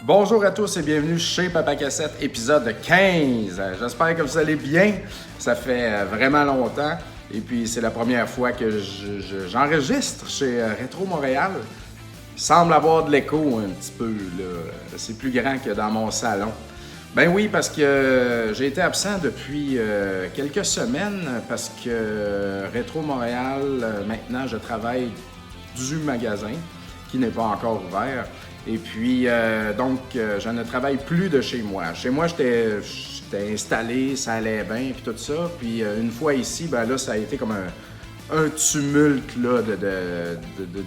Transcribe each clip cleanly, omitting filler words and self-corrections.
Bonjour à tous et bienvenue chez Papa Cassette, épisode 15. J'espère que vous allez bien. Ça fait vraiment longtemps et puis c'est la première fois que j'enregistre chez Rétro Montréal. Il semble avoir de l'écho un petit peu, là. C'est plus grand que dans mon salon. Ben oui, parce que j'ai été absent depuis quelques semaines parce que Rétro Montréal, maintenant, je travaille du magasin qui n'est pas encore ouvert. Et puis, je ne travaille plus de chez moi. Chez moi, j'étais installé, ça allait bien, puis tout ça. Puis, une fois ici, ben là, ça a été comme un tumulte là,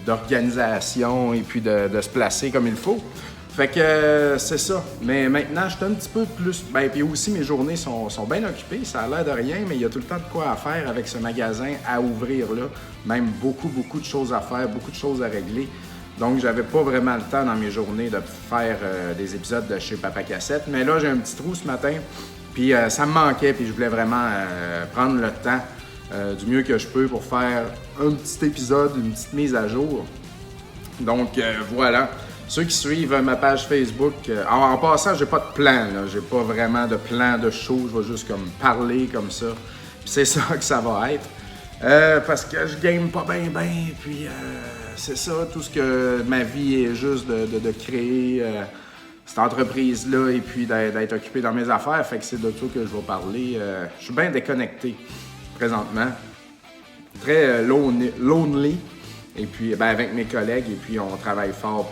d'organisation et puis de se placer comme il faut. Fait que c'est ça. Mais maintenant, je suis un petit peu plus... Ben, puis aussi, mes journées sont bien occupées. Ça a l'air de rien, mais il y a tout le temps de quoi à faire avec ce magasin à ouvrir là. Même beaucoup de choses à faire, beaucoup de choses à régler. Donc, j'avais pas vraiment le temps dans mes journées de faire des épisodes de chez Papa Cassette. Mais là, j'ai un petit trou ce matin, puis ça me manquait, puis je voulais vraiment prendre le temps du mieux que je peux pour faire un petit épisode, une petite mise à jour. Donc, voilà. Ceux qui suivent ma page Facebook, en passant, j'ai pas de plan, là. J'ai pas vraiment de plan de show, je vais juste comme parler comme ça. Puis c'est ça que ça va être. Parce que je game pas bien, puis c'est ça, tout ce que ma vie est juste de créer cette entreprise-là et puis d'être occupé dans mes affaires, fait que c'est de ça que je vais parler. Je suis bien déconnecté présentement, très lonely, et puis ben, avec mes collègues, et puis on travaille fort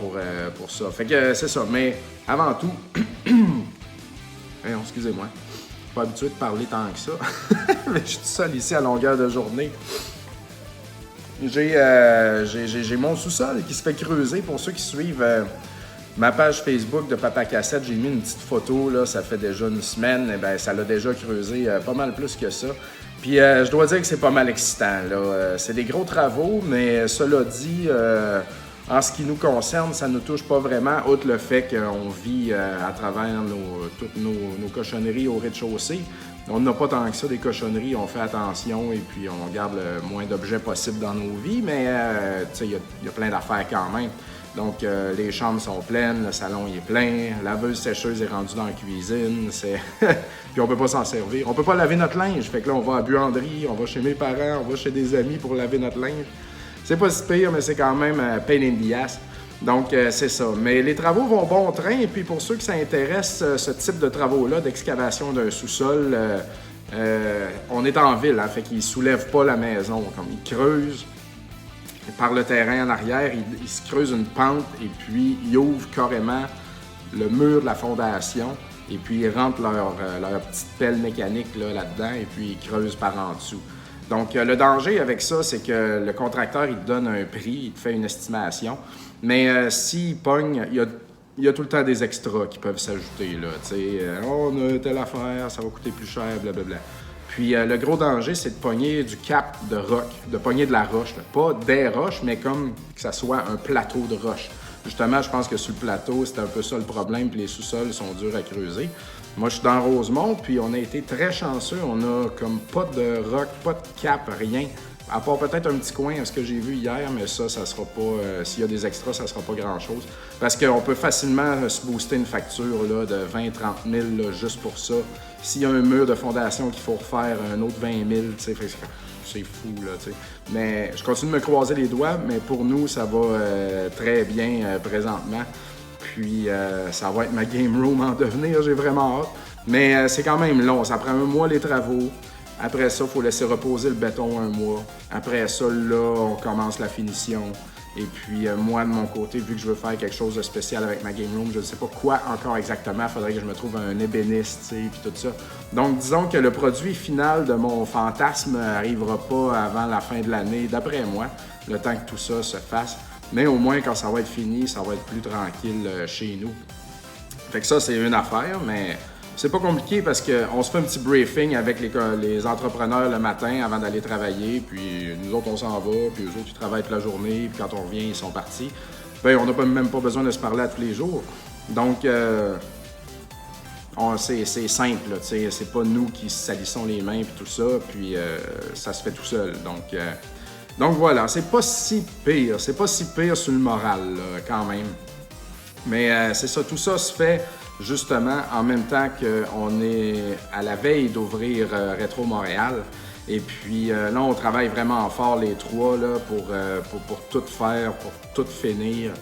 pour ça. Fait que c'est ça, mais avant tout, excusez-moi. Pas habitué de parler tant que ça. Mais je suis tout seul ici à longueur de journée. J'ai mon sous-sol qui se fait creuser. Pour ceux qui suivent ma page Facebook de Papa Cassette, j'ai mis une petite photo, là, ça fait déjà une semaine. Et ben, ça l'a déjà creusé pas mal plus que ça. Puis je dois dire que c'est pas mal excitant, là. C'est des gros travaux, mais cela dit... en ce qui nous concerne, ça ne nous touche pas vraiment, outre le fait qu'on vit à travers toutes nos cochonneries au rez-de-chaussée. On n'a pas tant que ça des cochonneries, on fait attention et puis on garde le moins d'objets possible dans nos vies, mais il y a plein d'affaires quand même. Donc les chambres sont pleines, le salon il est plein, la laveuse sécheuse est rendue dans la cuisine, puis on peut pas s'en servir. On peut pas laver notre linge, fait que là on va à la buanderie, on va chez mes parents, on va chez des amis pour laver notre linge. C'est pas si pire, mais c'est quand même pain in the ass. Donc, c'est ça. Mais les travaux vont bon train. Et puis, pour ceux qui s'intéressent, ce type de travaux-là, d'excavation d'un sous-sol, on est en ville, hein, fait qu'ils ne soulèvent pas la maison. Comme ils creusent par le terrain en arrière, ils se creusent une pente et puis ils ouvrent carrément le mur de la fondation. Et puis, ils rentrent leur petite pelle mécanique là-dedans et puis ils creusent par en dessous. Donc, le danger avec ça, c'est que le contracteur, il te donne un prix, il te fait une estimation. Mais s'il pogne, il y a tout le temps des extras qui peuvent s'ajouter, là. Tu sais, on a telle affaire, ça va coûter plus cher, blablabla. Puis, le gros danger, c'est de pogner du cap de roc, de pogner de la roche. Là. Pas des roches, mais comme que ça soit un plateau de roche. Justement, je pense que sur le plateau, c'est un peu ça le problème, puis les sous-sols sont durs à creuser. Moi, je suis dans Rosemont, puis on a été très chanceux. On a comme pas de roc, pas de cap, rien. À part peut-être un petit coin, ce que j'ai vu hier, mais ça sera pas... s'il y a des extras, ça sera pas grand-chose. Parce qu'on peut facilement se booster une facture là, de 20-30 000 là, juste pour ça. S'il y a un mur de fondation qu'il faut refaire, un autre 20 000, tu sais, c'est fou, là, tu sais. Mais je continue de me croiser les doigts, mais pour nous, ça va très bien présentement. Puis, ça va être ma game room en devenir, j'ai vraiment hâte. Mais c'est quand même long, ça prend un mois les travaux. Après ça, il faut laisser reposer le béton un mois. Après ça, là, on commence la finition. Et puis, moi, de mon côté, vu que je veux faire quelque chose de spécial avec ma game room, je ne sais pas quoi encore exactement. Il faudrait que je me trouve un ébéniste, tu sais, puis tout ça. Donc, disons que le produit final de mon fantasme n'arrivera pas avant la fin de l'année, d'après moi, le temps que tout ça se fasse. Mais au moins, quand ça va être fini, ça va être plus tranquille chez nous. Fait que ça, c'est une affaire, mais c'est pas compliqué parce qu'on se fait un petit briefing avec les entrepreneurs le matin avant d'aller travailler, puis nous autres, on s'en va, puis eux autres, ils travaillent toute la journée, puis quand on revient, ils sont partis. Ben, on n'a même pas besoin de se parler à tous les jours. Donc, c'est simple, là, c'est pas nous qui salissons les mains, puis tout ça, puis ça se fait tout seul. Donc voilà, c'est pas si pire sur le moral, là, quand même. Mais c'est ça, tout ça se fait justement en même temps qu'on est à la veille d'ouvrir Rétro Montréal. Et puis là, on travaille vraiment fort les trois là, pour tout faire, pour tout finir.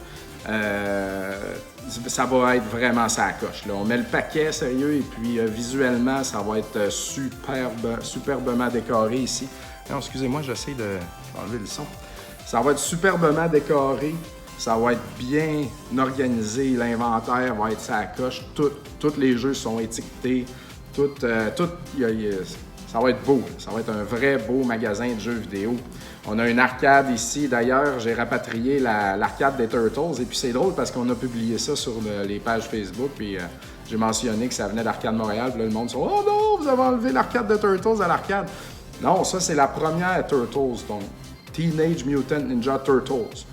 Ça va être vraiment ça coche. Là. On met le paquet sérieux et puis visuellement, ça va être superbement décoré ici. Non, excusez-moi, j'essaie d'enlever le son. Ça va être superbement décoré. Ça va être bien organisé. L'inventaire va être ça coche. Tous les jeux sont étiquetés. Ça va être beau. Ça va être un vrai beau magasin de jeux vidéo. On a une arcade ici. D'ailleurs, j'ai rapatrié l'arcade des Turtles. Et puis c'est drôle parce qu'on a publié ça sur les pages Facebook. Puis j'ai mentionné que ça venait d'Arcade Montréal. Puis là, le monde dit « Oh non, vous avez enlevé l'arcade des Turtles à l'arcade! » Non, ça c'est la première Turtles. Donc, Teenage Mutant Ninja Turtles.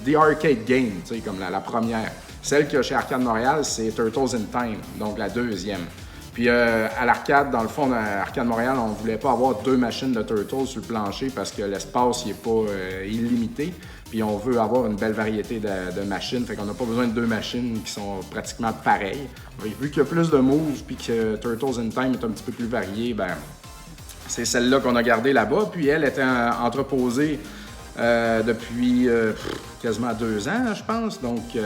The Arcade Game, tu sais, comme la première. Celle qu'il y a chez Arcade Montréal, c'est Turtles in Time, donc la deuxième. Puis à l'arcade, dans le fond, à Arcade Montréal, on ne voulait pas avoir 2 machines de Turtles sur le plancher parce que l'espace n'est pas illimité. Puis on veut avoir une belle variété de machines, fait qu'on n'a pas besoin de 2 machines qui sont pratiquement pareilles. Vu qu'il y a plus de moves puis que Turtles in Time est un petit peu plus varié, ben c'est celle-là qu'on a gardée là-bas. Puis elle était entreposée depuis quasiment 2 ans, je pense. Donc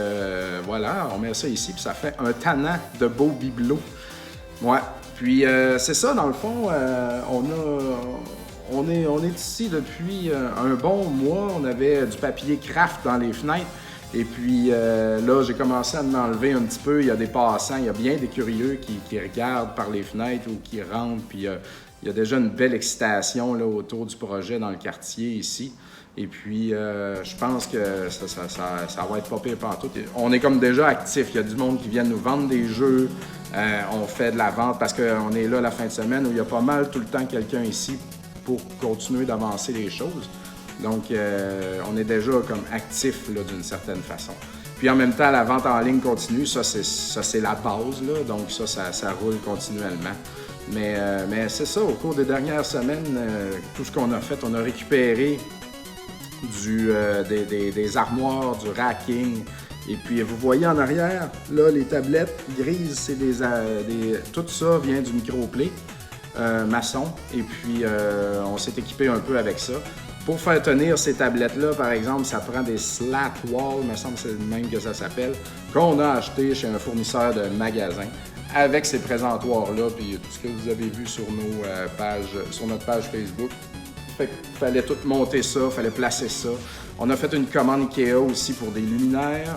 voilà, on met ça ici, puis ça fait un tannant de beau bibelot. Ouais. Puis c'est ça, dans le fond, on est ici depuis un bon mois. On avait du papier craft dans les fenêtres. Et puis là, j'ai commencé à m'enlever un petit peu. Il y a des passants, il y a bien des curieux qui regardent par les fenêtres ou qui rentrent. Puis il y a déjà une belle excitation là, autour du projet dans le quartier ici. Et puis, je pense que ça va être pas pire partout. On est comme déjà actifs. Il y a du monde qui vient nous vendre des jeux. On fait de la vente parce qu'on est là la fin de semaine où il y a pas mal tout le temps quelqu'un ici pour continuer d'avancer les choses. Donc, on est déjà comme actifs là, d'une certaine façon. Puis en même temps, la vente en ligne continue. Ça, c'est la base. Là. Donc, ça roule continuellement. Mais c'est ça, au cours des dernières semaines, tout ce qu'on a fait, on a récupéré des armoires, du racking. Et puis, vous voyez en arrière, là, les tablettes grises, c'est tout ça vient du microplay maçon. Et puis, on s'est équipé un peu avec ça. Pour faire tenir ces tablettes-là, par exemple, ça prend des slat walls, me semble que c'est le même que ça s'appelle, qu'on a acheté chez un fournisseur de magasin avec ces présentoirs-là, puis tout ce que vous avez vu sur notre page Facebook. Fait qu'il fallait tout monter ça, il fallait placer ça. On a fait une commande Ikea aussi pour des luminaires,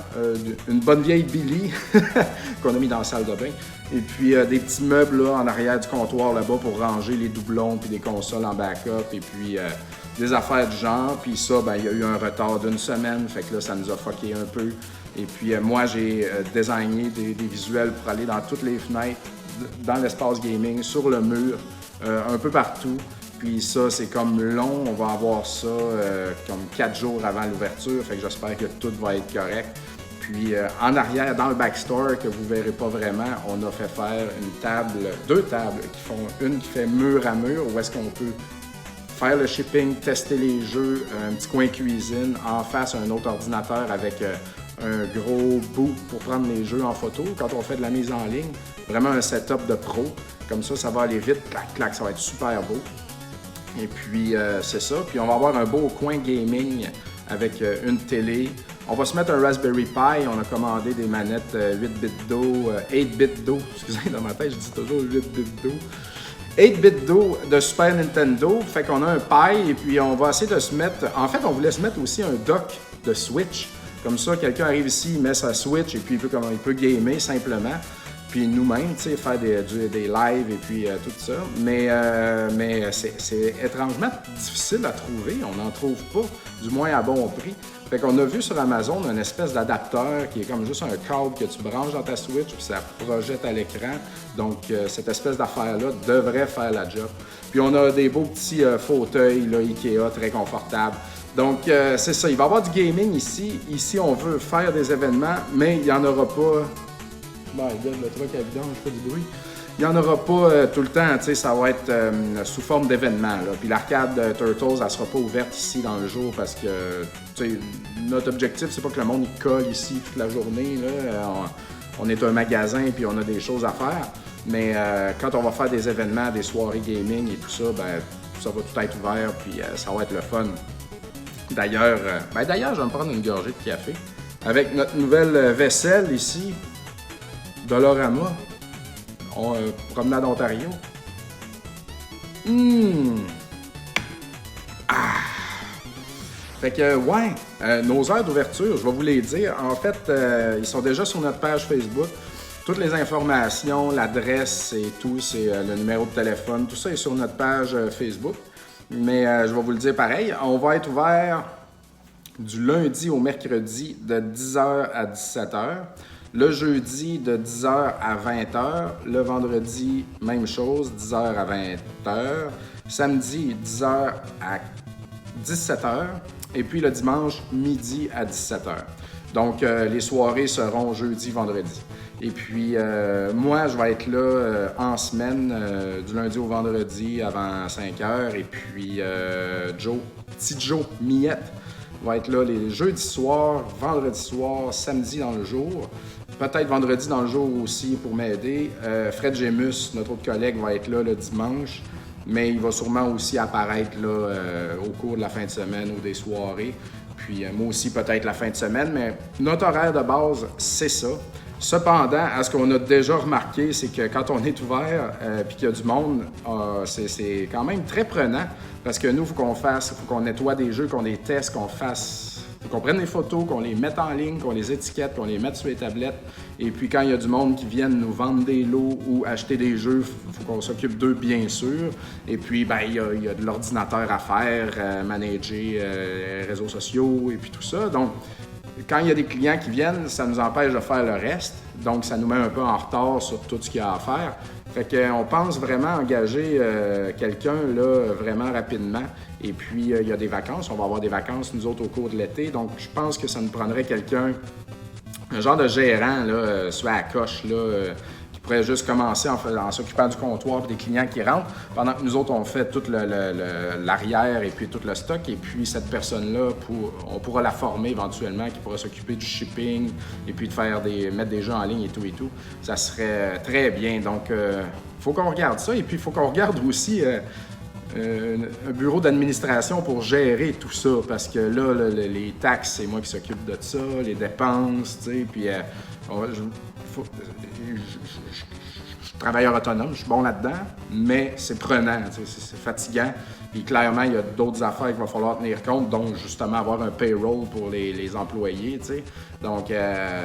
une bonne vieille Billy qu'on a mis dans la salle de bain. Et puis des petits meubles là, en arrière du comptoir là-bas pour ranger les doublons puis des consoles en backup et puis des affaires du genre. Puis ça, ben il y a eu un retard d'1 semaine, fait que là, ça nous a fucké un peu. Et puis moi, j'ai designé des visuels pour aller dans toutes les fenêtres, dans l'espace gaming, sur le mur, un peu partout. Puis ça, c'est comme long. On va avoir ça comme 4 jours avant l'ouverture. Fait que j'espère que tout va être correct. Puis en arrière, dans le backstore, que vous ne verrez pas vraiment, on a fait faire deux tables une qui fait mur à mur, où est-ce qu'on peut faire le shipping, tester les jeux, un petit coin cuisine, en face un autre ordinateur avec un gros boot pour prendre les jeux en photo quand on fait de la mise en ligne. Vraiment un setup de pro. Comme ça va aller vite, clac, clac, ça va être super beau. Et puis, c'est ça. Puis, on va avoir un beau coin gaming avec une télé. On va se mettre un Raspberry Pi. On a commandé des manettes 8 bits d'eau, 8 bits d'eau. Excusez, dans ma tête, je dis toujours 8 bits d'eau. 8 bits d'eau de Super Nintendo. Fait qu'on a un Pi et puis on va essayer de se mettre... En fait, on voulait se mettre aussi un dock de Switch. Comme ça, quelqu'un arrive ici, il met sa Switch et puis il peut gamer simplement. Puis nous-mêmes, tu sais, faire des lives et puis tout ça. Mais c'est étrangement difficile à trouver. On n'en trouve pas, du moins à bon prix. Fait qu'on a vu sur Amazon une espèce d'adapteur qui est comme juste un câble que tu branches dans ta Switch puis ça projette à l'écran. Donc, cette espèce d'affaire-là devrait faire la job. Puis on a des beaux petits fauteuils là, Ikea très confortables. Donc, c'est ça. Il va y avoir du gaming ici. Ici, on veut faire des événements, mais il n'y en aura pas... Ben, le truc à vidange, je fais du bruit. il n'y en aura pas tout le temps, tu sais, ça va être sous forme d'événement. Puis l'arcade Turtles, elle ne sera pas ouverte ici dans le jour parce que, tu sais, notre objectif, c'est pas que le monde il colle ici toute la journée. Là. On est un magasin puis on a des choses à faire. Mais quand on va faire des événements, des soirées gaming et tout ça, ben ça va tout être ouvert puis ça va être le fun. D'ailleurs, je vais me prendre une gorgée de café. Avec notre nouvelle vaisselle ici, Dollarama, promenade Ontario. Fait que, nos heures d'ouverture, je vais vous les dire. En fait, ils sont déjà sur notre page Facebook. Toutes les informations, l'adresse et tout, c'est le numéro de téléphone, tout ça est sur notre page Facebook. Mais je vais vous le dire pareil, on va être ouvert du lundi au mercredi de 10h à 17h. Le jeudi de 10h à 20h. Le vendredi, même chose, 10h à 20h. Samedi, 10h à 17h. Et puis le dimanche, midi à 17h. Donc, les soirées seront jeudi, vendredi. Et puis, moi, je vais être là en semaine, du lundi au vendredi avant 5h. Et puis, Petit Joe Miette va être là les jeudis soirs, vendredi soir, samedi dans le jour. Peut-être vendredi dans le jour aussi pour m'aider. Fred Gémus, notre autre collègue, va être là le dimanche. Mais il va sûrement aussi apparaître là, au cours de la fin de semaine ou des soirées. Puis moi aussi peut-être la fin de semaine. Mais notre horaire de base, c'est ça. Cependant, ce qu'on a déjà remarqué, c'est que quand on est ouvert puis qu'il y a du monde, c'est quand même très prenant. Parce que nous, il faut qu'on nettoie des jeux, qu'on les teste, qu'on prenne des photos, qu'on les mette en ligne, qu'on les étiquette, qu'on les mette sur les tablettes. Et puis quand il y a du monde qui vient nous vendre des lots ou acheter des jeux, il faut qu'on s'occupe d'eux bien sûr. Et puis il y a de l'ordinateur à faire, manager les réseaux sociaux et puis tout ça. Donc quand il y a des clients qui viennent, ça nous empêche de faire le reste. Donc ça nous met un peu en retard sur tout ce qu'il y a à faire. Fait qu'on pense vraiment engager quelqu'un là vraiment rapidement. Et puis, il y a des vacances. On va avoir des vacances, nous autres, au cours de l'été. Donc, je pense que ça nous prendrait quelqu'un, un genre de gérant, là, soit à la coche, là, qui pourrait juste commencer en s'occupant du comptoir et des clients qui rentrent, pendant que nous autres, on fait tout l'arrière et puis tout le stock. Et puis, cette personne-là, on pourra la former éventuellement, qui pourra s'occuper du shipping et puis de mettre des jeux en ligne et tout et tout. Ça serait très bien. Donc, faut qu'on regarde ça. Et puis, il faut qu'on regarde aussi un bureau d'administration pour gérer tout ça, parce que là, les taxes, c'est moi qui s'occupe de ça, les dépenses, tu sais, puis je suis travailleur autonome, je suis bon là-dedans, mais c'est prenant, c'est fatigant. Puis clairement, il y a d'autres affaires qu'il va falloir tenir compte, dont justement avoir un payroll pour les employés, tu sais. Donc,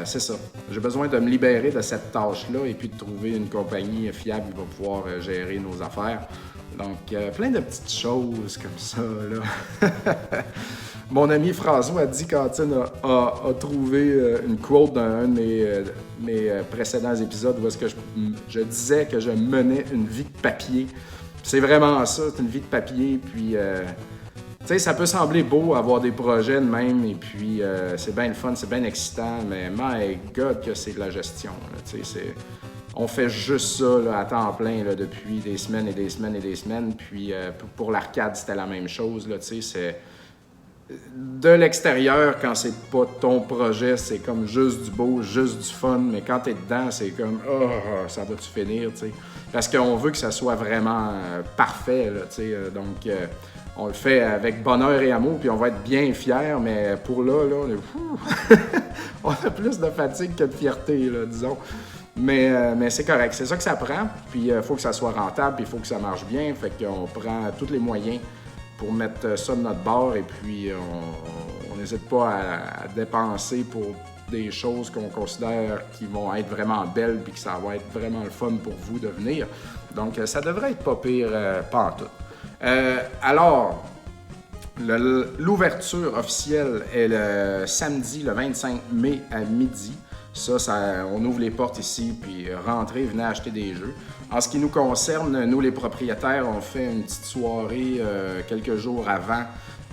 c'est ça. J'ai besoin de me libérer de cette tâche-là et puis de trouver une compagnie fiable qui va pouvoir gérer nos affaires. Donc, plein de petites choses comme ça, là. Mon ami François Cantine a trouvé une quote d'un de mes précédents épisodes où est-ce que je disais que je menais une vie de papier. C'est vraiment ça, c'est une vie de papier. Puis, tu sais, ça peut sembler beau avoir des projets de même, et puis c'est bien le fun, c'est bien excitant, mais my God que c'est de la gestion. Tu sais, on fait juste ça là, à temps plein là, depuis des semaines et des semaines et des semaines. Puis pour l'arcade, c'était la même chose. Là, tu sais, c'est de l'extérieur, quand c'est pas ton projet, c'est comme juste du beau, juste du fun. Mais quand t'es dedans, c'est comme « Oh, ça va-tu finir? » tu sais. Parce qu'on veut que ça soit vraiment parfait. Là, tu sais. Donc, on le fait avec bonheur et amour, puis on va être bien fiers. Mais pour là on a plus de fatigue que de fierté, là, disons. Mais c'est correct, c'est ça que ça prend. Puis il faut que ça soit rentable, puis il faut que ça marche bien. Fait qu'on prend tous les moyens pour mettre ça de notre bord, et puis on n'hésite pas à dépenser pour des choses qu'on considère qui vont être vraiment belles, puis que ça va être vraiment le fun pour vous de venir. Donc ça devrait être pas pire, pas en tout. Alors, l'ouverture officielle est le samedi, le 25 mai à midi. Ça, on ouvre les portes ici, puis rentrez, venez acheter des jeux. En ce qui nous concerne, nous les propriétaires, on fait une petite soirée quelques jours avant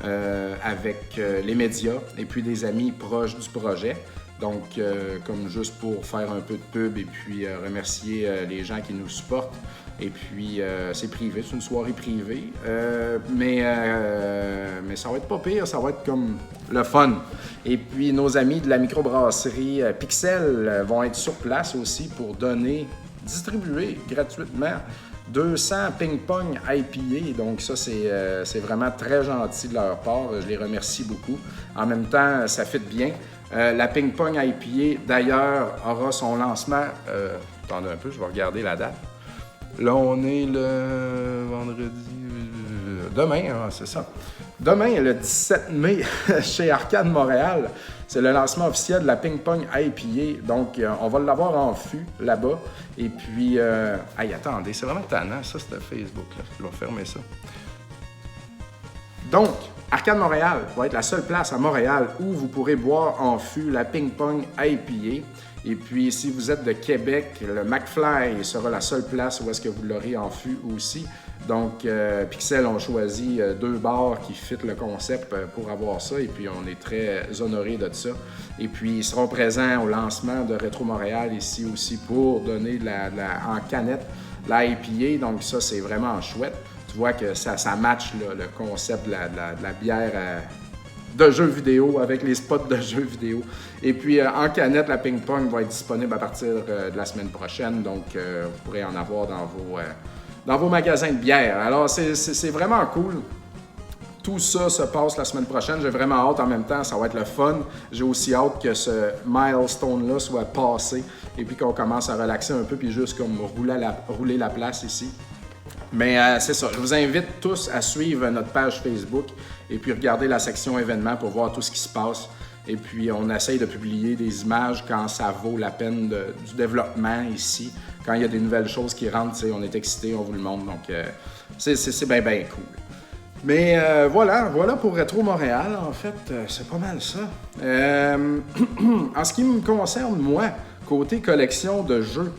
avec les médias et puis des amis proches du projet. Donc, comme juste pour faire un peu de pub et puis remercier les gens qui nous supportent. Et puis, c'est privé, c'est une soirée privée. Mais ça va être pas pire, ça va être comme le fun. Et puis, nos amis de la microbrasserie Pixel vont être sur place aussi pour distribuer gratuitement 200 ping-pong IPA. Donc ça, c'est vraiment très gentil de leur part. Je les remercie beaucoup. En même temps, ça fit bien. La ping-pong IPA, d'ailleurs, aura son lancement... attendez un peu, je vais regarder la date. Là, on est le vendredi... Demain, hein, c'est ça. Demain, le 17 mai, chez Arcade Montréal, c'est le lancement officiel de la ping-pong IPA. Donc, on va l'avoir en fût là-bas. Et puis... Hey, attendez, c'est vraiment tannant, ça, c'était Facebook. Là. Je vais fermer ça. Donc, Arcade Montréal va être la seule place à Montréal où vous pourrez boire en fût la ping-pong IPA. Et puis, si vous êtes de Québec, le McFly sera la seule place où est-ce que vous l'aurez en fût aussi. Donc, Pixel ont choisi 2 bars qui fit le concept pour avoir ça. Et puis, on est très honorés de ça. Et puis, ils seront présents au lancement de Rétro Montréal ici aussi pour donner en canette la IPA. Donc, ça, c'est vraiment chouette. Tu vois que ça match là, le concept de la bière de jeux vidéo avec les spots de jeux vidéo. Et puis, en canette, la ping-pong va être disponible à partir de la semaine prochaine. Donc, vous pourrez en avoir dans vos magasins de bière. Alors, c'est vraiment cool. Tout ça se passe la semaine prochaine. J'ai vraiment hâte en même temps. Ça va être le fun. J'ai aussi hâte que ce milestone-là soit passé et puis qu'on commence à relaxer un peu puis juste comme rouler la place ici. Mais c'est ça. Je vous invite tous à suivre notre page Facebook et puis regarder la section événements pour voir tout ce qui se passe. Et puis, on essaye de publier des images quand ça vaut la peine du développement ici. Quand il y a des nouvelles choses qui rentrent, on est excités, on vous le montre. Donc, c'est bien, bien cool. Mais voilà pour Rétro Montréal, en fait, c'est pas mal ça. En ce qui me concerne, moi, côté collection de jeux,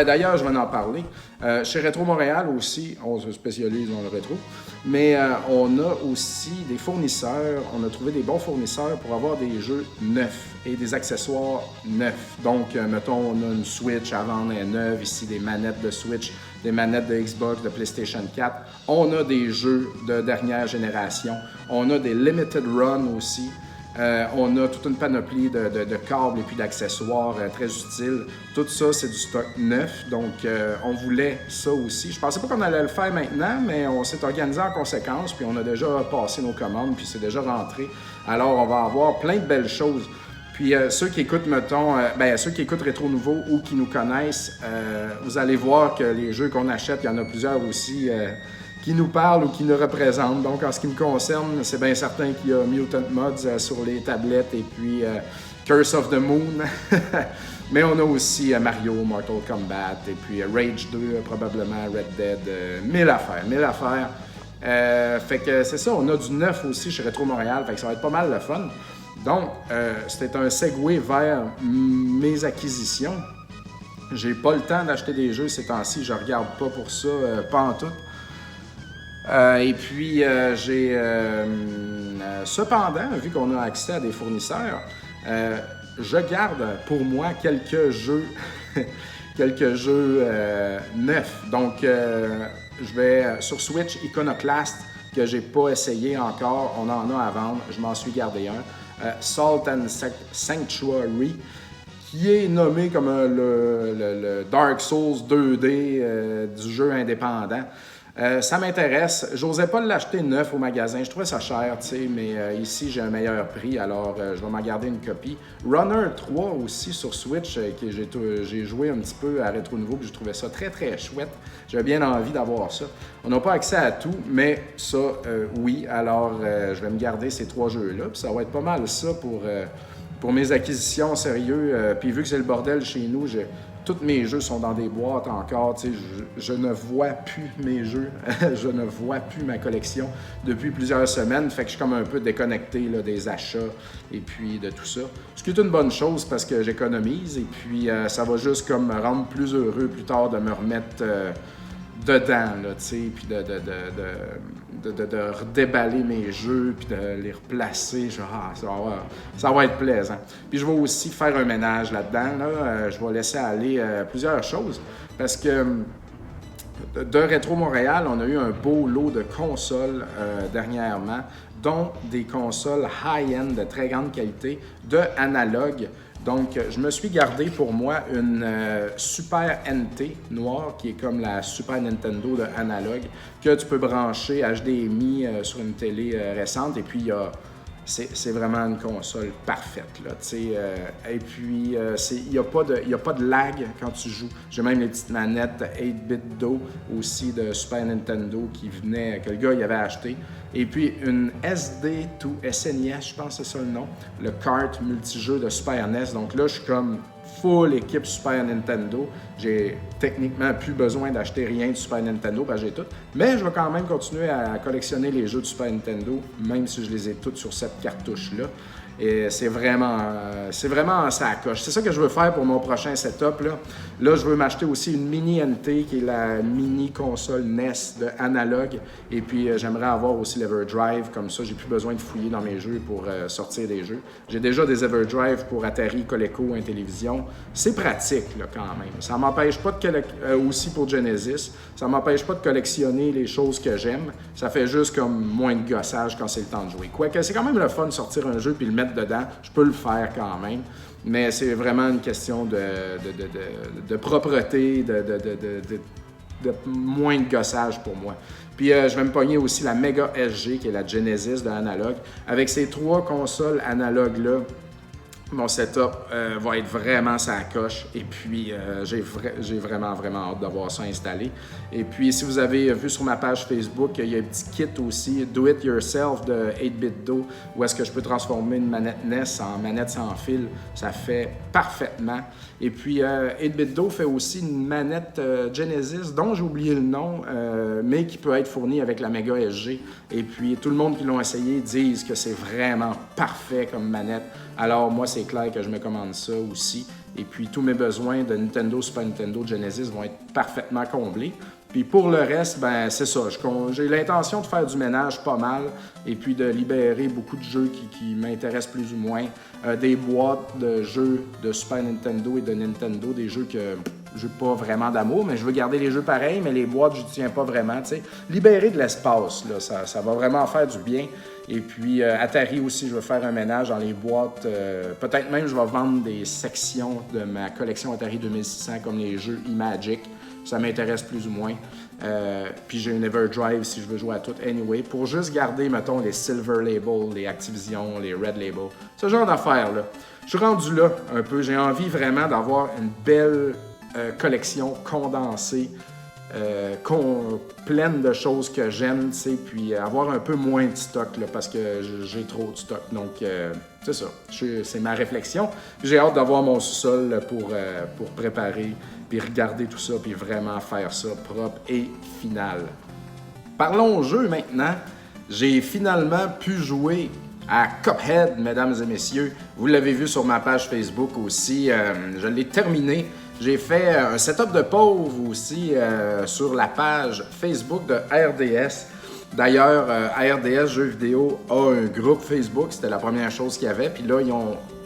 d'ailleurs, je vais en parler. Chez Rétro Montréal aussi, on se spécialise dans le rétro, mais on a aussi des fournisseurs. On a trouvé des bons fournisseurs pour avoir des jeux neufs et des accessoires neufs. Donc, mettons, on a une Switch à vendre neuve, ici des manettes de Switch, des manettes de Xbox, de PlayStation 4. On a des jeux de dernière génération. On a des Limited Run aussi. On a toute une panoplie de câbles et puis d'accessoires très utiles. Tout ça, c'est du stock neuf, donc on voulait ça aussi. Je pensais pas qu'on allait le faire maintenant, mais on s'est organisé en conséquence, puis on a déjà passé nos commandes, puis c'est déjà rentré. Alors, on va avoir plein de belles choses. Puis ceux qui écoutent, ceux qui écoutent Rétro Nouveau ou qui nous connaissent, vous allez voir que les jeux qu'on achète, il y en a plusieurs aussi qui nous parlent ou qui nous représentent. Donc, en ce qui me concerne, c'est bien certain qu'il y a Mutant Mods sur les tablettes et puis Curse of the Moon. Mais on a aussi Mario, Mortal Kombat et puis Rage 2, probablement Red Dead. Mille affaires. Fait que c'est ça, on a du neuf aussi chez Rétro Montréal, fait que ça va être pas mal le fun. Donc, c'était un segue vers mes acquisitions. J'ai pas le temps d'acheter des jeux ces temps-ci, je regarde pas pour ça, pas en tout. Et puis, j'ai cependant, vu qu'on a accès à des fournisseurs, je garde pour moi quelques jeux, neufs. Donc, je vais sur Switch Iconoclast, que j'ai pas essayé encore. On en a à vendre. Je m'en suis gardé un. Salt and Sanctuary, qui est nommé comme le Dark Souls 2D du jeu indépendant. Ça m'intéresse. J'osais pas l'acheter neuf au magasin. Je trouvais ça cher, tu sais, mais ici, j'ai un meilleur prix, alors je vais m'en garder une copie. Runner 3 aussi sur Switch, que j'ai joué un petit peu à Rétro Nouveau, puis je trouvais ça très, très chouette. J'avais bien envie d'avoir ça. On n'a pas accès à tout, mais ça, oui. Alors, je vais me garder ces 3 jeux-là, puis ça va être pas mal ça pour mes acquisitions, sérieux. Puis vu que c'est le bordel chez nous, tous mes jeux sont dans des boîtes encore. Je ne vois plus mes jeux. Je ne vois plus ma collection depuis plusieurs semaines. Fait que je suis comme un peu déconnecté là, des achats et puis de tout ça. Ce qui est une bonne chose parce que j'économise et puis ça va juste comme me rendre plus heureux plus tard de me remettre dedans, là, tu sais, puis de redéballer mes jeux, puis de les replacer. Genre, ça va être plaisant. Puis je vais aussi faire un ménage là-dedans. Là. Je vais laisser aller plusieurs choses parce que de Rétro Montréal, on a eu un beau lot de consoles dernièrement, dont des consoles high-end de très grande qualité, de analogue. Donc, je me suis gardé pour moi une Super NT noire, qui est comme la Super Nintendo de analogue, que tu peux brancher HDMI sur une télé récente. Et puis, c'est vraiment une console parfaite, là, et puis, il n'y a pas de lag quand tu joues. J'ai même les petites manettes 8-bit Do aussi de Super Nintendo que le gars il avait acheté. Et puis, une SD to SNES, je pense que c'est ça le nom, le kart multijeu de Super NES. Donc là, je suis comme full équipe Super Nintendo. J'ai techniquement plus besoin d'acheter rien de Super Nintendo parce que j'ai tout. Mais je vais quand même continuer à collectionner les jeux de Super Nintendo, même si je les ai tous sur cette cartouche-là. Et c'est vraiment ça à coche. C'est ça que je veux faire pour mon prochain setup. Là, je veux m'acheter aussi une mini NT, qui est la mini console NES de analogue. Et puis, j'aimerais avoir aussi l'Everdrive. Comme ça, j'ai plus besoin de fouiller dans mes jeux pour sortir des jeux. J'ai déjà des Everdrive pour Atari, Coleco, Intellivision. C'est pratique, là, quand même. Ça m'empêche pas de aussi pour Genesis. Ça m'empêche pas de collectionner les choses que j'aime. Ça fait juste comme moins de gossage quand c'est le temps de jouer. Quoique, c'est quand même le fun de sortir un jeu puis le mettre dedans. Je peux le faire quand même. Mais c'est vraiment une question de propreté, de moins de gossage pour moi. Puis je vais me pogner aussi la Mega SG, qui est la Genesis de analogue. Avec ces 3 consoles analogues-là, mon setup va être vraiment sa coche. Et puis, j'ai vraiment hâte d'avoir ça installé. Et puis, si vous avez vu sur ma page Facebook, il y a un petit kit aussi, Do It Yourself de 8-bit Do, où est-ce que je peux transformer une manette NES en manette sans fil. Ça fait parfaitement. Et puis, 8-bit Do fait aussi une manette Genesis, dont j'ai oublié le nom, mais qui peut être fournie avec la Mega SG. Et puis, tout le monde qui l'ont essayé disent que c'est vraiment parfait comme manette. Alors, moi, c'est clair que je me commande ça aussi. Et puis, tous mes besoins de Nintendo, Super Nintendo, Genesis vont être parfaitement comblés. Puis pour le reste, ben c'est ça. J'ai l'intention de faire du ménage pas mal et puis de libérer beaucoup de jeux qui m'intéressent plus ou moins. Des boîtes de jeux de Super Nintendo et de Nintendo, des jeux que j'ai pas vraiment d'amour, mais je veux garder les jeux pareils, mais les boîtes, je ne tiens pas vraiment. T'sais. Libérer de l'espace, là, ça va vraiment faire du bien. Et puis Atari aussi, je veux faire un ménage dans les boîtes. Peut-être même je vais vendre des sections de ma collection Atari 2600 comme les jeux Imagic. Ça m'intéresse plus ou moins. Puis j'ai une Everdrive si je veux jouer à tout anyway. Pour juste garder, mettons, les Silver Label, les Activision, les Red Label. Ce genre d'affaires-là. Je suis rendu là un peu. J'ai envie vraiment d'avoir une belle collection condensée, pleine de choses que j'aime, tu sais, puis avoir un peu moins de stock, là, parce que j'ai trop de stock. Donc, c'est ça. C'est ma réflexion. J'ai hâte d'avoir mon sous-sol pour préparer, puis regarder tout ça, puis vraiment faire ça propre et final. Parlons jeu maintenant. J'ai finalement pu jouer à Cuphead, mesdames et messieurs. Vous l'avez vu sur ma page Facebook aussi. Je l'ai terminé. J'ai fait un setup de pauvre aussi sur la page Facebook de RDS. D'ailleurs, RDS Jeux vidéo a un groupe Facebook. C'était la première chose qu'il y avait. Puis là,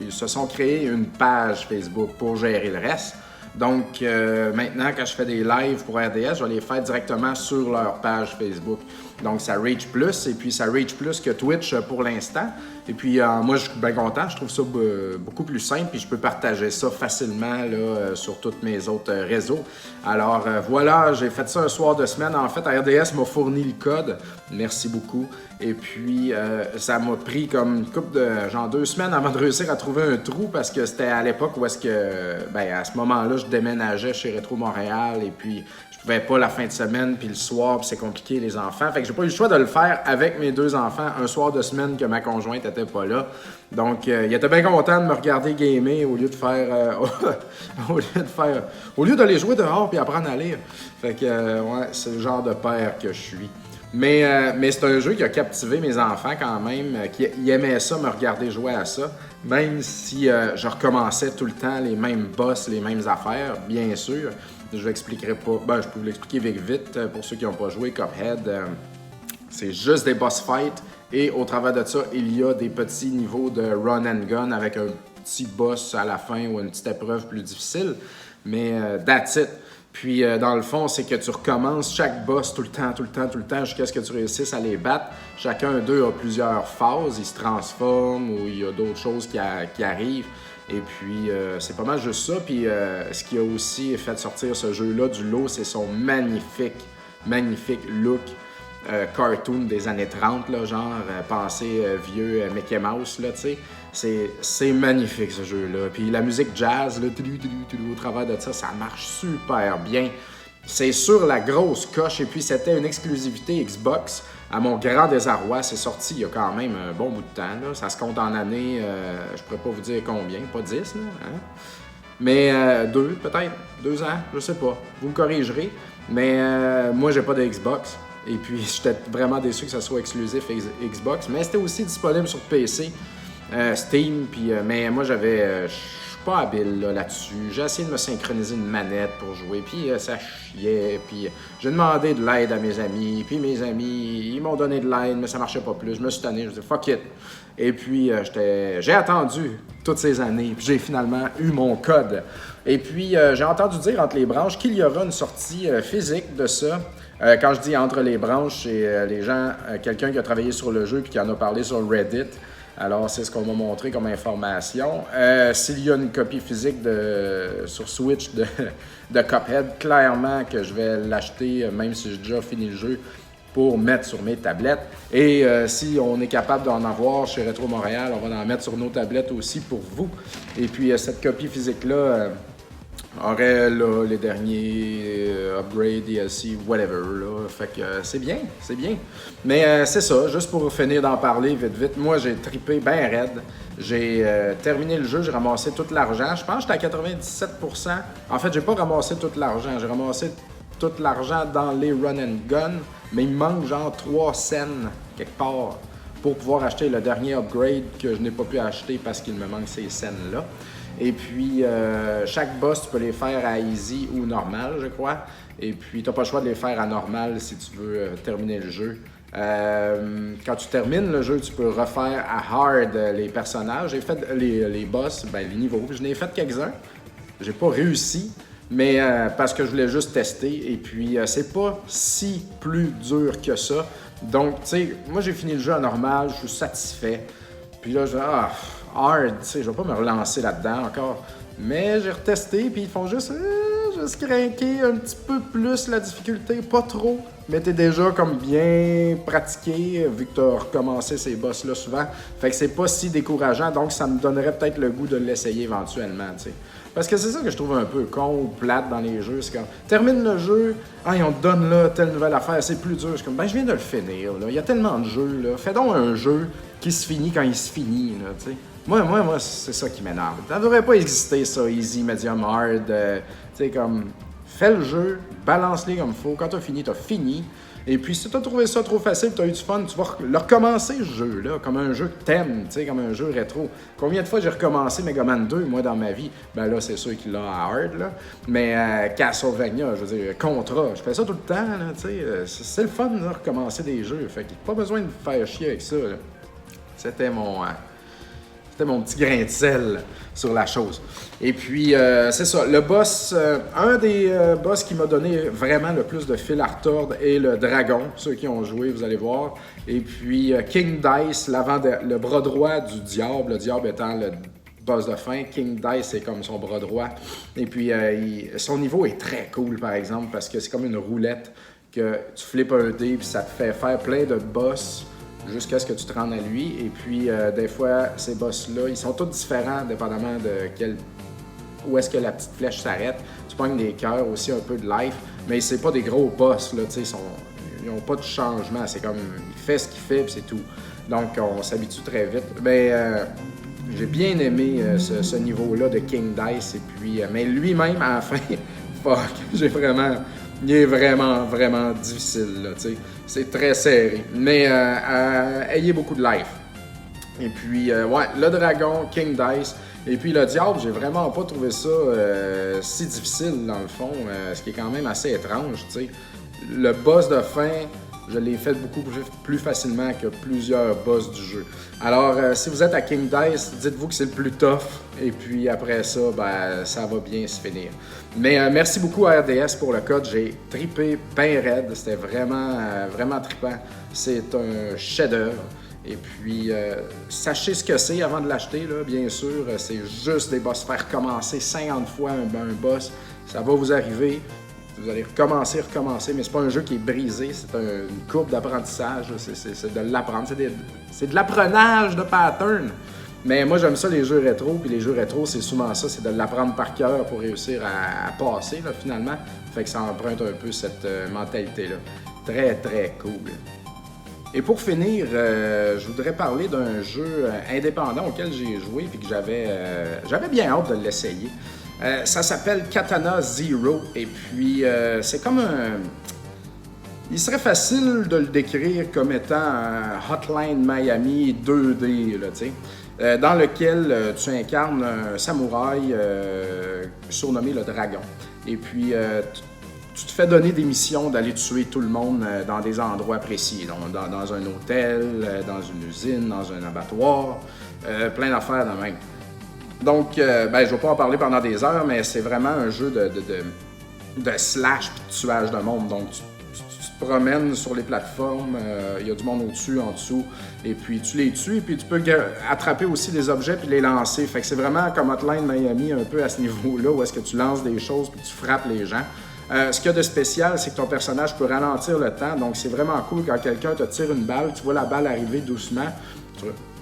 ils se sont créés une page Facebook pour gérer le reste. Donc, maintenant, quand je fais des lives pour RDS, je vais les faire directement sur leur page Facebook. Donc, ça reach plus, et puis ça reach plus que Twitch pour l'instant. Et puis, moi, je suis bien content. Je trouve ça beaucoup plus simple, puis je peux partager ça facilement là, sur tous mes autres réseaux. Alors, voilà, j'ai fait ça un soir de semaine. En fait, RDS m'a fourni le code. Merci beaucoup. Et puis, ça m'a pris comme une couple de, genre 2 semaines avant de réussir à trouver un trou, parce que c'était à l'époque où est-ce que, ben, à ce moment-là, je déménageais chez Rétro Montréal, et puis je pouvais pas la fin de semaine, puis le soir, puis c'est compliqué, les enfants. Fait que j'ai pas eu le choix de le faire avec mes 2 enfants un soir de semaine que ma conjointe était pas là. Donc, il était bien content de me regarder gamer au lieu de faire... au lieu d'aller jouer dehors puis apprendre à lire. Fait que, ouais, c'est le genre de père que je suis. Mais c'est un jeu qui a captivé mes enfants quand même, qui aimaient ça, me regarder jouer à ça. Même si je recommençais tout le temps les mêmes boss, les mêmes affaires, bien sûr. Je l'expliquerai pas. Ben, je peux vous l'expliquer vite pour ceux qui n'ont pas joué Cuphead. C'est juste des boss fights et au travers de ça, il y a des petits niveaux de run and gun avec un petit boss à la fin ou une petite épreuve plus difficile. Mais that's it. Puis, dans le fond, c'est que tu recommences chaque boss tout le temps, jusqu'à ce que tu réussisses à les battre. Chacun d'eux a plusieurs phases, ils se transforment ou il y a d'autres choses qui arrivent. Et puis, c'est pas mal juste ça. Puis, ce qui a aussi fait sortir ce jeu-là du lot, c'est son magnifique look cartoon des années 30, là, genre pensé vieux Mickey Mouse, là, tu sais. C'est magnifique, ce jeu-là. Puis la musique jazz, là, au travers de ça, ça marche super bien. C'est sur la grosse coche. Et puis, c'était une exclusivité Xbox. À mon grand désarroi, c'est sorti il y a quand même un bon bout de temps. Là. Ça se compte en années, je pourrais pas vous dire combien, pas 10, là, hein? Mais 2 peut-être, 2 ans, je sais pas. Vous me corrigerez. Mais moi, j'ai pas de Xbox. Et puis, j'étais vraiment déçu que ça soit exclusif Xbox. Mais c'était aussi disponible sur PC. Steam, puis mais moi je suis pas habile là-dessus. J'ai essayé de me synchroniser une manette pour jouer, puis ça chiait, puis j'ai demandé de l'aide à mes amis, puis mes amis, ils m'ont donné de l'aide, mais ça marchait pas plus. Je me suis tanné, je me suis dit fuck it. Et puis j'ai attendu toutes ces années, puis j'ai finalement eu mon code. Et puis j'ai entendu dire entre les branches qu'il y aura une sortie physique de ça. Quand je dis entre les branches, c'est les gens, quelqu'un qui a travaillé sur le jeu puis qui en a parlé sur Reddit. Alors, c'est ce qu'on m'a montré comme information. S'il y a une copie physique sur Switch de Cuphead, clairement que je vais l'acheter, même si j'ai déjà fini le jeu, pour mettre sur mes tablettes. Et si on est capable d'en avoir chez Retro Montréal, on va en mettre sur nos tablettes aussi pour vous. Et puis, cette copie physique-là aurait là, les derniers upgrades, DLC, whatever. Là. Fait que c'est bien. Mais c'est ça, juste pour finir d'en parler vite. Moi, j'ai trippé bien raide. J'ai terminé le jeu, j'ai ramassé tout l'argent. Je pense que j'étais à 97%. En fait, j'ai pas ramassé tout l'argent. J'ai ramassé tout l'argent dans les run and gun. Mais il me manque genre 3 cents quelque part pour pouvoir acheter le dernier upgrade que je n'ai pas pu acheter parce qu'il me manque ces scènes-là. Et puis, chaque boss, tu peux les faire à easy ou normal, je crois. Et puis, tu n'as pas le choix de les faire à normal si tu veux terminer le jeu. Quand tu termines le jeu, tu peux refaire à hard les personnages. J'ai fait les boss, les niveaux. Je n'ai fait quelques-uns. J'ai pas réussi, mais parce que je voulais juste tester. Et puis, c'est pas si plus dur que ça. Donc, tu sais, moi, j'ai fini le jeu à normal. Je suis satisfait. Puis là, je dis, hard, tu sais, je vais pas me relancer là-dedans encore. Mais j'ai retesté, puis ils font juste craquer un petit peu plus la difficulté, pas trop. Mais t'es déjà comme bien pratiqué, vu que t'as recommencé ces boss-là souvent. Fait que c'est pas si décourageant, donc ça me donnerait peut-être le goût de l'essayer éventuellement, tu sais. Parce que c'est ça que je trouve un peu con ou plate dans les jeux, c'est comme, termine le jeu, on te donne là telle nouvelle affaire, c'est plus dur. Je suis comme, je viens de le finir, là. Il y a tellement de jeux, là. Fais donc un jeu qui se finit quand il se finit, là, tu sais. Moi, c'est ça qui m'énerve. Ça devrait pas exister, ça, easy, medium, hard. Tu sais, comme, fais le jeu, balance-les comme il faut. Quand t'as fini. Et puis, si t'as trouvé ça trop facile, t'as eu du fun, tu vas le recommencer, ce jeu-là, comme un jeu que t'aimes, tu sais, comme un jeu rétro. Combien de fois j'ai recommencé Mega Man 2, moi, dans ma vie? Là, c'est sûr qu'il l'a à hard, là. Mais Castlevania, je veux dire, Contra, je fais ça tout le temps, là, tu sais. C'est le fun, de recommencer des jeux. Fait qu'il n'y a pas besoin de faire chier avec ça, là. C'était mon petit grain de sel sur la chose. Et puis, c'est ça. Le boss, un des boss qui m'a donné vraiment le plus de fil à retordre est le dragon. Ceux qui ont joué, vous allez voir. Et puis, King Dice, le bras droit du diable. Le diable étant le boss de fin. King Dice, c'est comme son bras droit. Et puis, son niveau est très cool, par exemple, parce que c'est comme une roulette que tu flippes un dé puis ça te fait faire plein de boss jusqu'à ce que tu te rendes à lui. Et puis, des fois, ces boss-là, ils sont tous différents, dépendamment de où est-ce que la petite flèche s'arrête. Tu pognes des cœurs, aussi un peu de life, mais c'est pas des gros boss, là, tu sais, ils n'ont pas de changement. C'est comme, il fait ce qu'il fait, puis c'est tout. Donc, on s'habitue très vite. Mais j'ai bien aimé ce niveau-là de King Dice. Et puis, mais lui-même, à la fin, il est vraiment, vraiment difficile, là, tu sais. C'est très serré. Mais ayez beaucoup de life. Et puis, ouais, le dragon, King Dice. Et puis le diable, j'ai vraiment pas trouvé ça si difficile dans le fond, ce qui est quand même assez étrange, tu sais. Le boss de fin, je l'ai fait beaucoup plus facilement que plusieurs boss du jeu. Alors, si vous êtes à King Dice, dites-vous que c'est le plus tough. Et puis après ça, ben, ça va bien se finir. Mais merci beaucoup à RDS pour le code. J'ai trippé bien raide. C'était vraiment, vraiment trippant. C'est un chef-d'œuvre. Et puis, sachez ce que c'est avant de l'acheter, là, bien sûr. C'est juste des boss. Faire recommencer 50 fois un boss, ça va vous arriver. Vous allez recommencer, mais c'est pas un jeu qui est brisé, c'est une courbe d'apprentissage, c'est de l'apprendre, c'est de l'apprenage de pattern. Mais moi j'aime ça les jeux rétro, puis les jeux rétro c'est souvent ça, c'est de l'apprendre par cœur pour réussir à passer là, finalement. Fait que ça emprunte un peu cette mentalité-là. Très très cool. Et pour finir, je voudrais parler d'un jeu indépendant auquel j'ai joué et que j'avais bien hâte de l'essayer. Ça s'appelle Katana Zero et puis c'est comme un... Il serait facile de le décrire comme étant un Hotline Miami 2D, là, tu sais, dans lequel tu incarnes un samouraï surnommé le Dragon. Et puis tu te fais donner des missions d'aller tuer tout le monde dans des endroits précis, donc dans un hôtel, dans une usine, dans un abattoir, plein d'affaires de même. Donc, je ne vais pas en parler pendant des heures, mais c'est vraiment un jeu de slash et de tuage de monde. Donc, tu te promènes sur les plateformes, il y a du monde au-dessus, en dessous, et puis tu les tues, et puis tu peux attraper aussi des objets puis les lancer. Fait que c'est vraiment comme Hotline Miami, un peu à ce niveau-là, où est-ce que tu lances des choses puis tu frappes les gens. Ce qu'il y a de spécial, c'est que ton personnage peut ralentir le temps, donc c'est vraiment cool quand quelqu'un te tire une balle, tu vois la balle arriver doucement,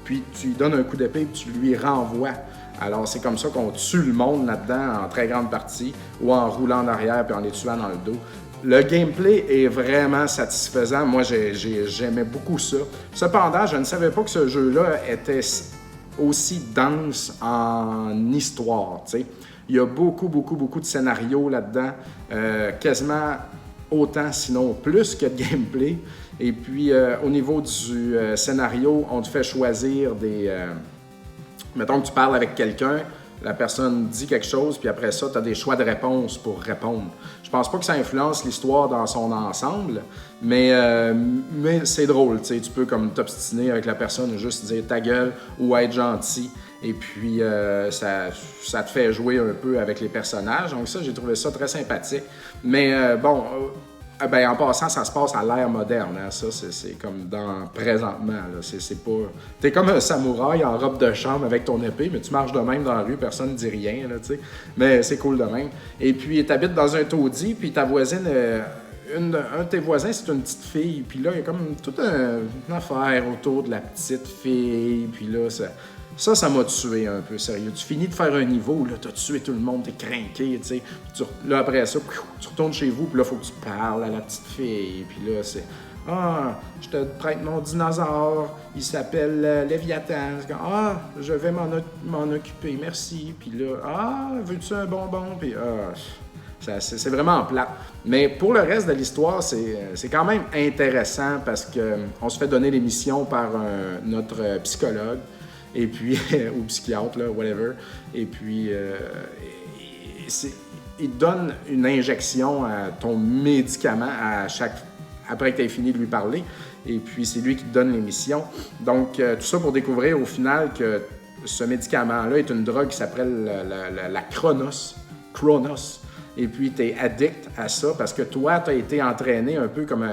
puis tu lui donnes un coup d'épée et tu lui renvoies. Alors, c'est comme ça qu'on tue le monde là-dedans en très grande partie, ou en roulant en arrière puis en les tuant dans le dos. Le gameplay est vraiment satisfaisant. Moi, j'aimais beaucoup ça. Cependant, je ne savais pas que ce jeu-là était aussi dense en histoire, tu sais. Il y a beaucoup de scénarios là-dedans, quasiment autant, sinon plus que de gameplay. Et puis, au niveau du scénario, on te fait choisir des... mettons que tu parles avec quelqu'un, la personne dit quelque chose, puis après ça, tu as des choix de réponse pour répondre. Je pense pas que ça influence l'histoire dans son ensemble, mais c'est drôle, tu sais. Tu peux comme t'obstiner avec la personne, juste dire ta gueule ou être gentil. Et puis, ça te fait jouer un peu avec les personnages. Donc ça, j'ai trouvé ça très sympathique. Mais en passant, ça se passe à l'ère moderne. Hein. Ça, c'est comme dans présentement. Là. C'est pas... T'es comme un samouraï en robe de chambre avec ton épée, mais tu marches de même dans la rue, personne ne dit rien. Là, mais c'est cool de même. Et puis, t'habites dans un taudis, puis ta voisine... un de tes voisins, c'est une petite fille. Puis là, il y a comme toute une affaire autour de la petite fille. Puis là, ça m'a tué un peu, sérieux. Tu finis de faire un niveau, là, t'as tué tout le monde, t'es craqué, tu sais. Là, après ça, tu retournes chez vous, puis là, il faut que tu parles à la petite fille. Puis là, c'est « Ah, je te prête mon dinosaure, il s'appelle Léviathan. » Ah, je vais m'en occuper, merci. Puis là, « Ah, veux-tu un bonbon? » Puis c'est vraiment plate. Mais pour le reste de l'histoire, c'est quand même intéressant parce qu'on se fait donner les missions par notre psychologue. Et puis, ou psychiatre, là, whatever. Et puis, il donne une injection à ton médicament après que tu aies fini de lui parler. Et puis, c'est lui qui te donne les missions. Donc, tout ça pour découvrir au final que ce médicament-là est une drogue qui s'appelle la Chronos. Et puis, tu es addict à ça parce que toi, tu as été entraîné un peu comme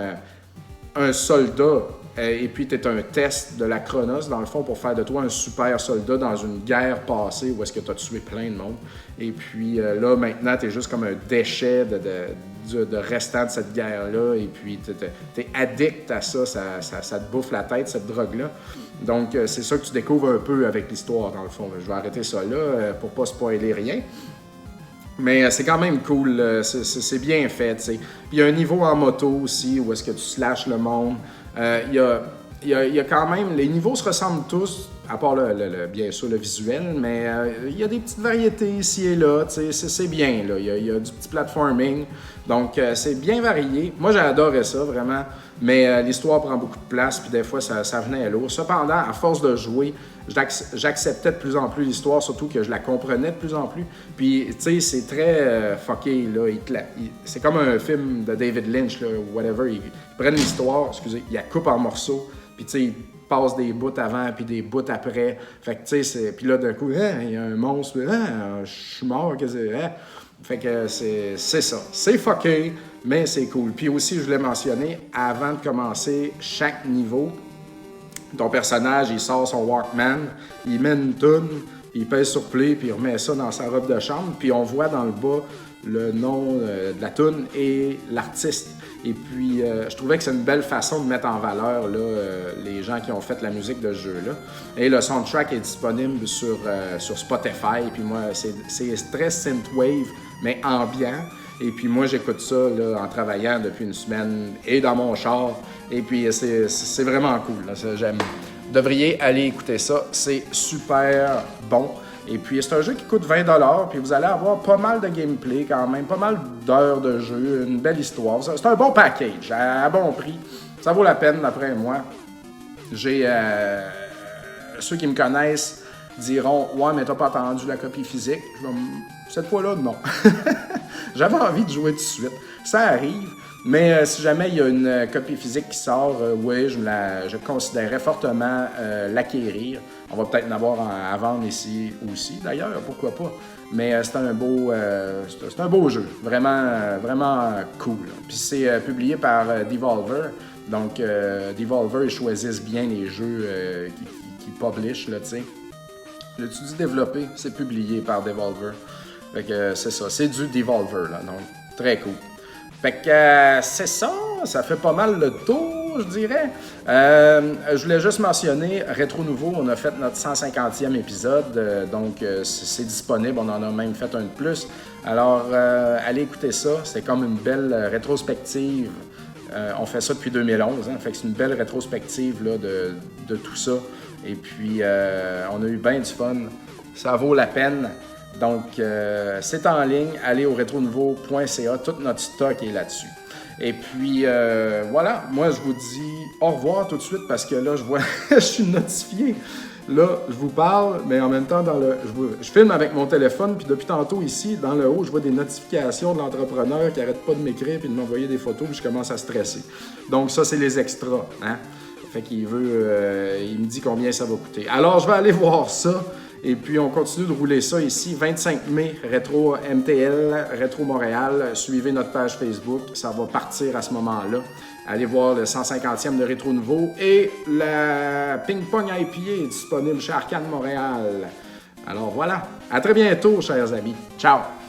un soldat. Et puis, tu es un test de la Chronos, dans le fond, pour faire de toi un super soldat dans une guerre passée où est-ce que tu as tué plein de monde. Et puis là, maintenant, tu es juste comme un déchet de restant de cette guerre-là. Et puis, tu es addict à ça, ça te bouffe la tête, cette drogue-là. Donc, c'est ça que tu découvres un peu avec l'histoire, dans le fond. Je vais arrêter ça là pour pas spoiler rien. Mais c'est quand même cool, c'est bien fait, tu sais. Puis il y a un niveau en moto aussi, où est-ce que tu slashes le monde. Il y a quand même... Les niveaux se ressemblent tous à part bien sûr le visuel, mais il y a des petites variétés ici et là, c'est bien, là. Il y a du petit platforming, donc c'est bien varié. Moi, j'ai adoré ça, vraiment, mais l'histoire prend beaucoup de place, puis des fois, ça venait lourd. Cependant, à force de jouer, j'acceptais de plus en plus l'histoire, surtout que je la comprenais de plus en plus. Puis, tu sais, c'est très fucké, là. C'est comme un film de David Lynch, là, ou whatever. Ils prennent l'histoire, excusez, ils la coupent en morceaux, puis, tu sais, ils passent des bouts avant, puis des bouts après. Fait que, tu sais, puis là, d'un coup, il y a un monstre, je suis mort, qu'est-ce que c'est? Fait que c'est ça. C'est fucké, mais c'est cool. Puis aussi, je voulais mentionner, avant de commencer chaque niveau, ton personnage, il sort son Walkman, il met une toune, il pèse sur play, puis il remet ça dans sa robe de chambre, puis on voit dans le bas le nom de la toune et l'artiste. Et puis, je trouvais que c'est une belle façon de mettre en valeur là, les gens qui ont fait la musique de ce jeu-là. Et le soundtrack est disponible sur Spotify, puis moi, c'est très synthwave, mais ambiant. Et puis moi, j'écoute ça là, en travaillant depuis une semaine et dans mon char. Et puis c'est vraiment cool, là, ça, j'aime. Vous devriez aller écouter ça, c'est super bon. Et puis c'est un jeu qui coûte 20$, puis vous allez avoir pas mal de gameplay quand même, pas mal d'heures de jeu, une belle histoire. C'est un bon package, à bon prix. Ça vaut la peine, d'après moi. Ceux qui me connaissent diront « Ouais, mais t'as pas attendu la copie physique. » Cette fois-là, non. J'avais envie de jouer tout de suite. Ça arrive, mais si jamais il y a une copie physique qui sort, oui, je considérerais fortement l'acquérir. On va peut-être en avoir à vendre ici aussi, d'ailleurs, pourquoi pas. Mais c'est un beau jeu, vraiment cool. Puis c'est publié par Devolver. Donc, Devolver, ils choisissent bien les jeux qu'ils publish, là, tu sais. Tu dis développé, c'est publié par Devolver. Fait que c'est ça, c'est du Devolver, là, donc très cool. Fait que c'est ça, ça fait pas mal le tour, je dirais. Je voulais juste mentionner, Rétro Nouveau, on a fait notre 150e épisode, donc c'est disponible, on en a même fait un de plus. Alors, allez écouter ça, c'est comme une belle rétrospective. On fait ça depuis 2011, hein, fait que c'est une belle rétrospective là, de tout ça. Et puis, on a eu bien du fun, ça vaut la peine. Donc, c'est en ligne, allez au retronouveau.ca, tout notre stock est là-dessus. Et puis, voilà, moi, je vous dis au revoir tout de suite parce que là, je vois, je suis notifié. Là, je vous parle, mais en même temps, je filme avec mon téléphone, puis depuis tantôt ici, dans le haut, je vois des notifications de l'entrepreneur qui n'arrête pas de m'écrire puis de m'envoyer des photos, puis je commence à stresser. Donc, ça, c'est les extras, hein? Fait qu'il il me dit combien ça va coûter. Alors, je vais aller voir ça. Et puis, on continue de rouler ça ici. 25 mai, Rétro MTL, Rétro Montréal. Suivez notre page Facebook. Ça va partir à ce moment-là. Allez voir le 150e de Rétro Nouveau. Et la Ping Pong IPA est disponible chez Arcade Montréal. Alors voilà. À très bientôt, chers amis. Ciao!